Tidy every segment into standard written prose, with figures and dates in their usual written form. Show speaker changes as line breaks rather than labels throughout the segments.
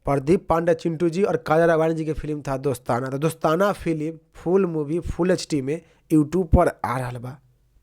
प्रदीप पांडे चिंटू जी और काजल राघवानी जी की फिल्म था दोस्ताना। तो दोस्ताना फिल्म फुल मूवी फुल एचडी में यूट्यूब पर आ रहा बा।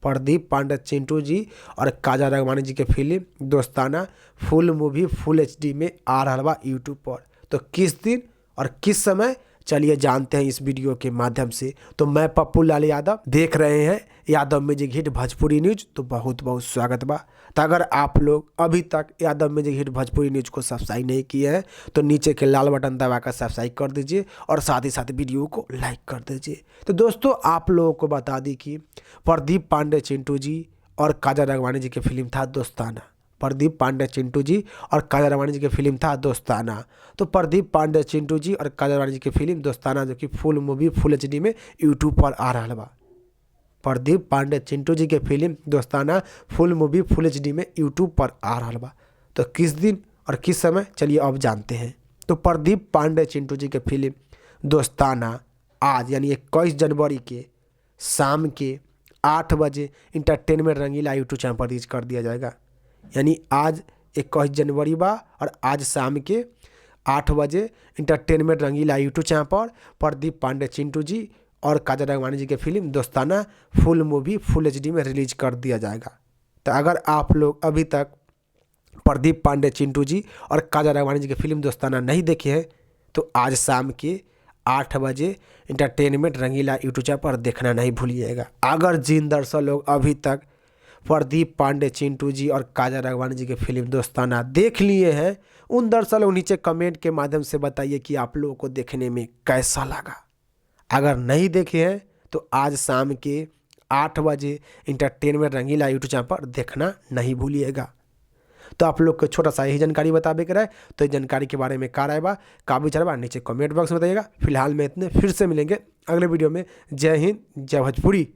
प्रदीप पांडे चिंटू जी और काजल राघवानी जी की फिल्म दोस्ताना फुल मूवी फुल एचडी में आ रहा बा यूट्यूब पर। तो किस दिन और किस समय, चलिए जानते हैं इस वीडियो के माध्यम से। तो मैं पप्पू लाल यादव, देख रहे हैं Yadav music hit Bhojpuri news. तो बहुत बहुत स्वागत बा। तो अगर आप लोग अभी तक Yadav music hit Bhojpuri news को सब्सक्राइब नहीं किए हैं तो नीचे के लाल बटन दबाकर सब्सक्राइब कर दीजिए और साथ ही साथ वीडियो को लाइक कर दीजिए। तो दोस्तों आप लोगों को बता दी कि प्रदीप पांडे चिंटू जी और काजल राघवानी जी की फिल्म था दोस्ताना। प्रदीप पांडे चिंटू जी और काजल राघवानी जी की फिल्म था दोस्ताना। तो प्रदीप पांडे चिंटू जी और काजल राघवानी जी की फिल्म दोस्ताना जो कि फुल मूवी फुल एचडी में यूट्यूब पर आ रहा बा। प्रदीप पांडे चिंटू जी के फिल्म दोस्ताना फुल मूवी फुल एचडी में यूट्यूब पर आ रहा बा। तो किस दिन और किस समय, चलिए अब जानते हैं। तो प्रदीप पांडे चिंटू जी के फिल्म दोस्ताना आज यानी 21 जनवरी के शाम के 8 बजे इंटरटेनमेंट रंगीला यूट्यूब चैनल पर रिलीज कर दिया जाएगा। यानी आज 21 जनवरी बा और आज शाम के 8 बजे इंटरटेनमेंट रंगीला यूट्यूब चैनल पर प्रदीप पांडे चिंटू जी और काजल राघवानी जी की फिल्म दोस्ताना फुल मूवी फुल एचडी में रिलीज कर दिया जाएगा। तो अगर आप लोग अभी तक प्रदीप पांडे चिंटू जी और काजल राघवानी जी की फिल्म दोस्ताना नहीं देखे हैं तो आज शाम के 8 बजे इंटरटेनमेंट रंगीला यूट्यूब चैनल पर देखना नहीं भूलिएगा। अगर जिन दर्शक लोग अभी तक प्रदीप पांडे चिंटू जी और काजल राघवानी जी की फिल्म दोस्ताना देख लिए हैं उन दर्शक लोग नीचे कमेंट के माध्यम से बताइए कि आप लोगों को देखने में कैसा लगा। अगर नहीं देखे हैं तो आज शाम के 8 बजे इंटरटेनमेंट रंगीला यूट्यूब चैनल पर देखना नहीं भूलिएगा। तो आप लोग को छोटा सा यही जानकारी बताबे के रहे। तो इस जानकारी के बारे में का राय बा, का विचार बा, नीचे कमेंट बॉक्स में बताइएगा। फिलहाल में इतने, फिर से मिलेंगे अगले वीडियो में। जय हिंद, जय भोजपुरी।